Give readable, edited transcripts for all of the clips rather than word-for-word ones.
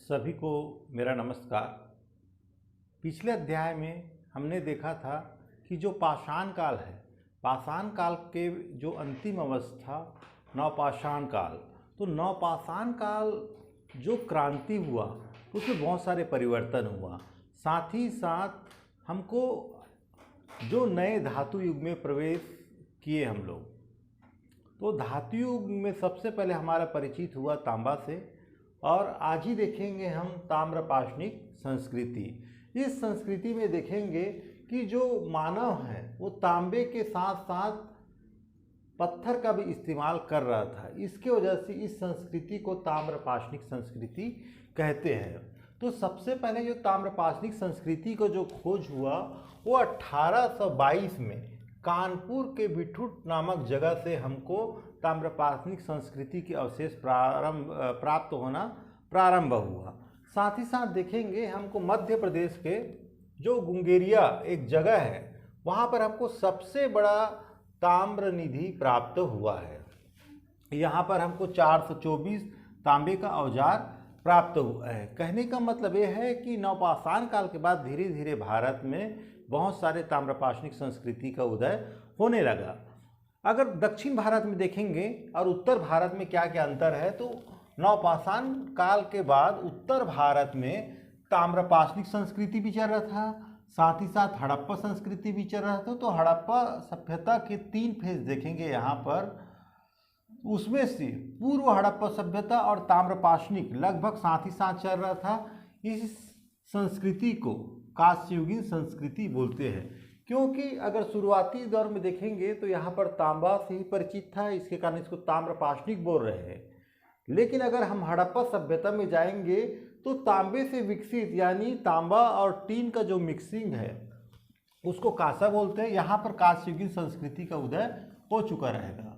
सभी को मेरा नमस्कार। पिछले अध्याय में हमने देखा था कि जो पाषाण काल है, पाषाण काल के जो अंतिम अवस्था नवपाषाण काल, तो नवपाषाण काल जो क्रांति हुआ उसमें बहुत सारे परिवर्तन हुआ। साथ ही साथ हमको जो नए धातु युग में प्रवेश किए हम लोग, तो धातु युग में सबसे पहले हमारा परिचित हुआ तांबा से, और आज ही देखेंगे हम ताम्रपाषाणिक संस्कृति। इस संस्कृति में देखेंगे कि जो मानव है वो तांबे के साथ साथ पत्थर का भी इस्तेमाल कर रहा था। इसके वजह से इस संस्कृति को ताम्रपाषाणिक संस्कृति कहते हैं। तो सबसे पहले जो ताम्रपाषाणिक संस्कृति को जो खोज हुआ वो 1822 में कानपुर के बिठूर नामक जगह से हमको ताम्रपाषाणिक संस्कृति के अवशेष प्राप्त होना प्रारंभ हुआ। साथ ही साथ देखेंगे हमको मध्य प्रदेश के जो गुंगेरिया एक जगह है वहाँ पर हमको सबसे बड़ा ताम्र निधि प्राप्त हुआ है। यहाँ पर हमको 424 तांबे का औजार प्राप्त हुआ है। कहने का मतलब ये है कि नवपाषाण काल के बाद धीरे धीरे भारत में बहुत सारे ताम्रपाषाणिक संस्कृति का उदय होने लगा। अगर दक्षिण भारत में देखेंगे और उत्तर भारत में क्या क्या अंतर है, तो नवपाषाण काल के बाद उत्तर भारत में ताम्रपाषाणिक संस्कृति भी चल रहा था, साथ ही साथ हड़प्पा संस्कृति भी चल रहा था। तो हड़प्पा सभ्यता के 3 फेज देखेंगे यहाँ पर, उसमें से पूर्व हड़प्पा सभ्यता और ताम्रपाषाणिक लगभग साथ ही साथ चल रहा था। इस संस्कृति को कांस्ययुगीन संस्कृति बोलते हैं, क्योंकि अगर शुरुआती दौर में देखेंगे तो यहाँ पर तांबा से ही परिचित था, इसके कारण इसको ताम्रपाषाणिक बोल रहे हैं। लेकिन अगर हम हड़प्पा सभ्यता में जाएंगे तो तांबे से विकसित यानी तांबा और टीन का जो मिक्सिंग है उसको कांसा बोलते हैं। यहाँ पर कांस्ययुगीन संस्कृति का उदय हो चुका रहेगा।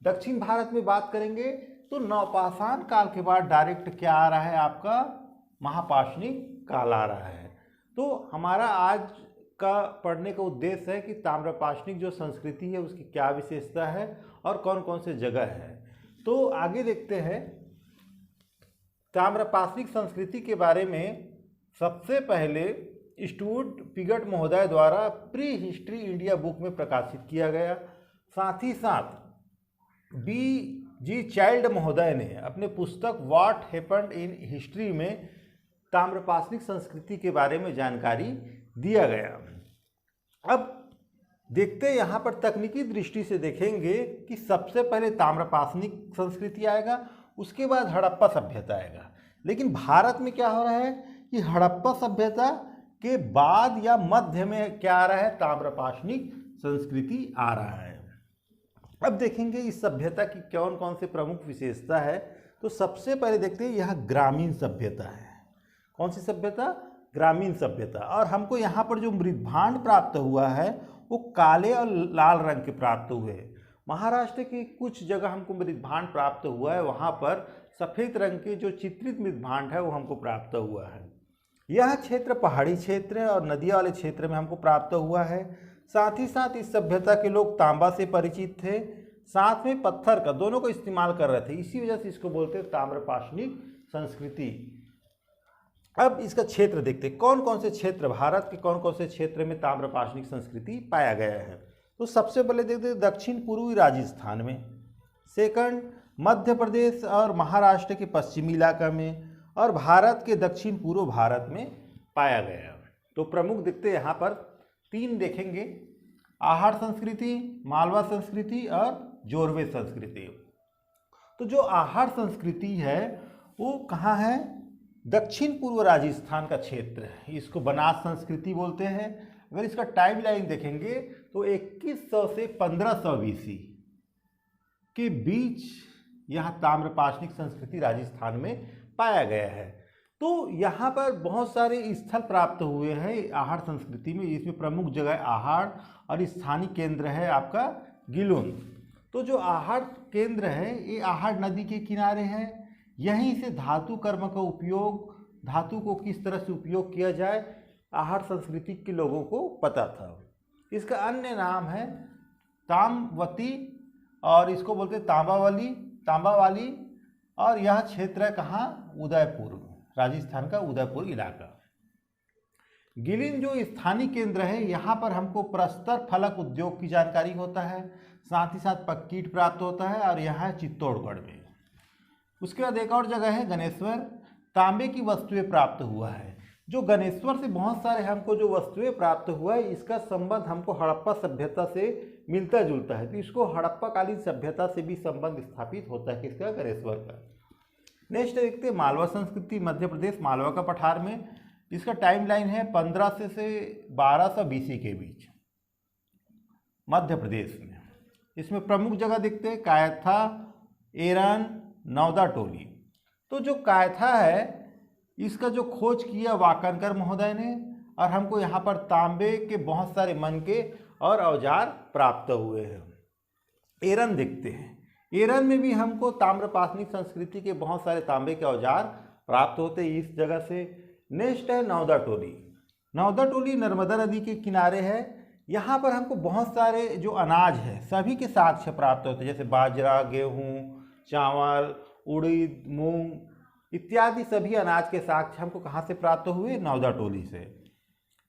दक्षिण भारत में बात करेंगे तो नवपाषाण काल के बाद डायरेक्ट क्या आ रहा है, आपका महापाषाणिक काल आ रहा है। तो हमारा आज का पढ़ने का उद्देश्य है कि ताम्रपाषाणिक जो संस्कृति है उसकी क्या विशेषता है और कौन कौन से जगह है। तो आगे देखते हैं ताम्रपाषाणिक संस्कृति के बारे में। सबसे पहले स्टुअर्ट पिगट महोदय द्वारा प्री हिस्ट्री इंडिया बुक में प्रकाशित किया गया। साथ ही साथ B.G. चाइल्ड महोदय ने अपने पुस्तक व्हाट हैपेंड इन हिस्ट्री में ताम्रपाषाणिक संस्कृति के बारे में जानकारी दिया गया। अब देखते हैं यहाँ पर तकनीकी दृष्टि से देखेंगे कि सबसे पहले ताम्रपाषाणिक संस्कृति आएगा, उसके बाद हड़प्पा सभ्यता आएगा। लेकिन भारत में क्या हो रहा है कि हड़प्पा सभ्यता के बाद या मध्य में क्या आ रहा है, ताम्रपाषाणिक संस्कृति आ रहा है। अब देखेंगे इस सभ्यता की कौन कौन से प्रमुख विशेषता है। तो सबसे पहले देखते हैं यहाँ ग्रामीण सभ्यता है। कौन सी सभ्यता? ग्रामीण सभ्यता। और हमको यहाँ पर जो मृद्भांड प्राप्त हुआ है वो काले और लाल रंग के प्राप्त हुए। महाराष्ट्र की कुछ जगह हमको मृद्भांड प्राप्त हुआ है, वहाँ पर सफ़ेद रंग के जो चित्रित मृद्भांड है वो हमको प्राप्त हुआ है। यह क्षेत्र पहाड़ी क्षेत्र है और नदियाँ वाले क्षेत्र में हमको प्राप्त हुआ है। साथ ही साथ इस सभ्यता के लोग तांबा से परिचित थे, साथ में पत्थर का, दोनों को इस्तेमाल कर रहे थे। इसी वजह से इसको बोलते हैं ताम्रपाषाणिक संस्कृति। अब इसका क्षेत्र देखते हैं, कौन कौन से क्षेत्र, भारत के कौन कौन से क्षेत्र में ताम्रपाषाणिक संस्कृति पाया गया है। तो सबसे पहले देखते हैं दक्षिण पूर्वी राजस्थान में, सेकंड मध्य प्रदेश और महाराष्ट्र के पश्चिमी इलाका में, और भारत के दक्षिण पूर्व भारत में पाया गया। तो प्रमुख देखते हैं यहाँ पर 3 देखेंगे, आहार संस्कृति, मालवा संस्कृति और जोरवे संस्कृति। तो जो आहार संस्कृति है वो कहाँ है? दक्षिण पूर्व राजस्थान का क्षेत्र है। इसको बनास संस्कृति बोलते हैं। अगर इसका टाइम लाइन देखेंगे तो 2100 से 1500 BC के बीच यहाँ ताम्रपाषाणिक संस्कृति राजस्थान में पाया गया है। तो यहाँ पर बहुत सारे स्थल प्राप्त हुए हैं आहार संस्कृति में। इसमें प्रमुख जगह आहार और स्थानीय केंद्र है आपका गिलोन। तो जो आहार केंद्र है ये आहार नदी के किनारे है। यहीं से धातु कर्म का उपयोग, धातु को किस तरह से उपयोग किया जाए, आहार संस्कृति के लोगों को पता था। इसका अन्य नाम है ताम्रवती और इसको बोलते हैं तांबावाली। और यह क्षेत्र है कहाँ? उदयपुर। राजस्थान का उदयपुर इलाका। गिलिन जो स्थानीय केंद्र है, यहाँ पर हमको प्रस्तर फलक उद्योग की जानकारी होता है, साथ ही साथ पक्कीट प्राप्त होता है, और यहाँ है चित्तौड़गढ़ में। उसके बाद एक और जगह है गणेश्वर, तांबे की वस्तुएं प्राप्त हुआ है। जो गणेश्वर से बहुत सारे हमको जो वस्तुएं प्राप्त हुआ है, इसका संबंध हमको हड़प्पा सभ्यता से मिलता जुलता है, तो इसको हड़प्पा कालीन सभ्यता से भी संबंध स्थापित होता है किसका, गणेश्वर का। नेक्स्ट देखते हैं मालवा संस्कृति, मध्य प्रदेश मालवा का पठार में। इसका टाइम लाइन है 1500 से 1200 BC के बीच मध्य प्रदेश में। इसमें प्रमुख जगह देखते हैं कायथा, एरन, नौदा टोली। तो जो कायथा है, इसका जो खोज किया वाकनकर महोदय ने, और हमको यहाँ पर तांबे के बहुत सारे मनके और औजार प्राप्त हुए हैं। एरन देखते हैं, एरन में भी हमको ताम्रपाषाणिक संस्कृति के बहुत सारे तांबे के औजार प्राप्त होते हैं इस जगह से। नेक्स्ट है नौदा टोली। नौदा टोली नर्मदा नदी के किनारे है। यहाँ पर हमको बहुत सारे जो अनाज है सभी के साक्ष्य प्राप्त होते हैं, जैसे बाजरा, गेहूँ, चावल, उड़द, मूंग इत्यादि सभी अनाज के साक्ष्य हमको कहाँ से प्राप्त हुए, नौदा टोली से।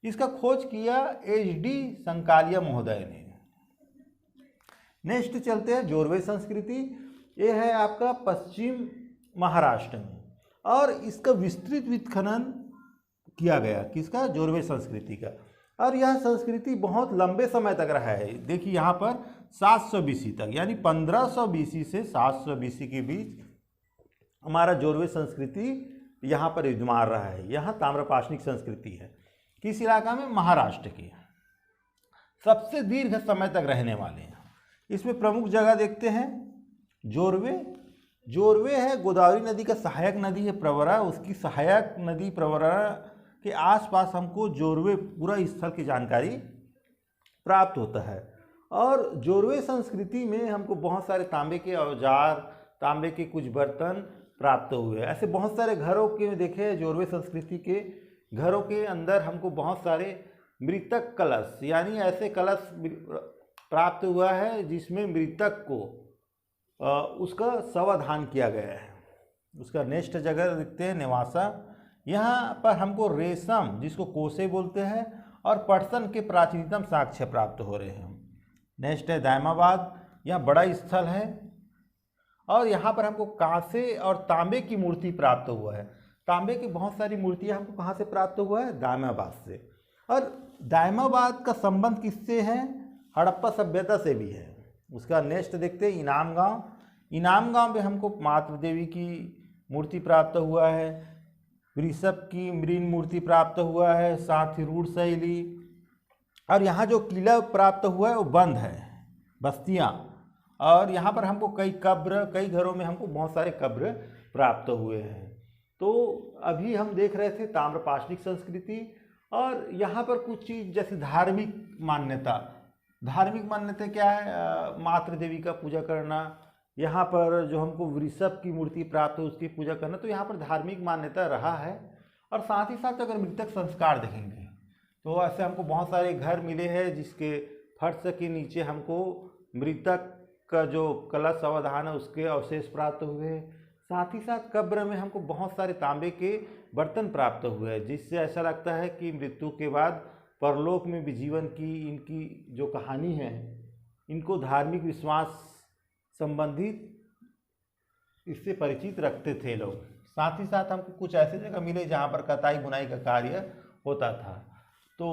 इसका खोज किया HD संकालिया महोदय ने। नेक्स्ट चलते हैं जोरवे संस्कृति। ये है आपका पश्चिम महाराष्ट्र में, और इसका विस्तृत उत्खनन किया गया किसका, जोरवे संस्कृति का। और यह संस्कृति बहुत लंबे समय तक रहा है। देखिए यहाँ पर 700 BC तक, यानी 1500 BC से 700 BC के बीच हमारा जोरवे संस्कृति यहाँ पर विद्यमान रहा है। यहाँ ताम्रपाषाणिक संस्कृति है। किस इलाका में, महाराष्ट्र की, सबसे दीर्घ समय तक रहने वाले हैं। इसमें प्रमुख जगह देखते हैं जोरवे। जोरवे है गोदावरी नदी का सहायक नदी है प्रवरा, उसकी सहायक नदी प्रवरा के आसपास हमको जोरवे पूरा स्थल की जानकारी प्राप्त होता है। और जोरवे संस्कृति में हमको बहुत सारे तांबे के औजार, तांबे के कुछ बर्तन प्राप्त हुए। ऐसे बहुत सारे घरों के देखे, जोरवे संस्कृति के घरों के अंदर हमको बहुत सारे मृतक कलश, यानी ऐसे कलश प्राप्त हुआ है जिसमें मृतक को उसका शवाधान किया गया है। उसका नेक्स्ट जगह देखते हैं नेवासा। यहाँ पर हमको रेशम, जिसको कोसे बोलते हैं, और पटसन के प्राचीनतम साक्ष्य प्राप्त हो रहे हैं। नेक्स्ट है दायमाबाद। यह बड़ा स्थल है, और यहाँ पर हमको कांसे और तांबे की मूर्ति प्राप्त हुआ है। तांबे की बहुत सारी मूर्तियाँ हमको कहाँ से प्राप्त हुआ है, दायमाबाद से। और दायमाबाद का संबंध किससे है, हड़प्पा सभ्यता से भी है। उसका नेक्स्ट देखते हैं इनाम गांव। इनाम गांव में हमको मातृ देवी की मूर्ति प्राप्त हुआ है, वृषभ की मृण मूर्ति प्राप्त हुआ है, साथ ही रूढ़ शैली। और यहाँ जो किला प्राप्त हुआ है वो बंद है, बस्तियाँ। और यहाँ पर हमको कई कब्र, कई घरों में हमको बहुत सारे कब्र प्राप्त हुए हैं। तो अभी हम देख रहे थे ताम्रपाषाणिक संस्कृति, और यहाँ पर कुछ चीज़ जैसे धार्मिक मान्यता। धार्मिक मान्यता क्या है, मातृ देवी का पूजा करना, यहाँ पर जो हमको वृषभ की मूर्ति प्राप्त हो उसकी पूजा करना, तो यहाँ पर धार्मिक मान्यता रहा है। और साथ ही साथ अगर मृतक संस्कार देखेंगे तो ऐसे हमको बहुत सारे घर मिले हैं जिसके फर्श के नीचे हमको मृतक का जो कलश अवधान है उसके अवशेष प्राप्त हुए। साथ ही साथ कब्र में हमको बहुत सारे तांबे के बर्तन प्राप्त हुए, जिससे ऐसा लगता है कि मृत्यु के बाद परलोक में भी जीवन की इनकी जो कहानी है, इनको धार्मिक विश्वास संबंधित इससे परिचित रखते थे लोग। साथ ही साथ हमको कुछ ऐसे जगह मिले जहाँ पर कताई बुनाई का कार्य होता था। तो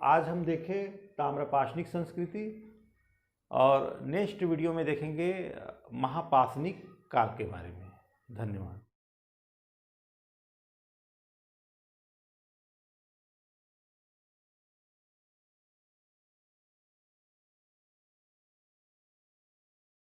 आज हम देखें ताम्रपाषाणिक संस्कृति, और नेक्स्ट वीडियो में देखेंगे महापाषाणिक काल के बारे में। धन्यवाद।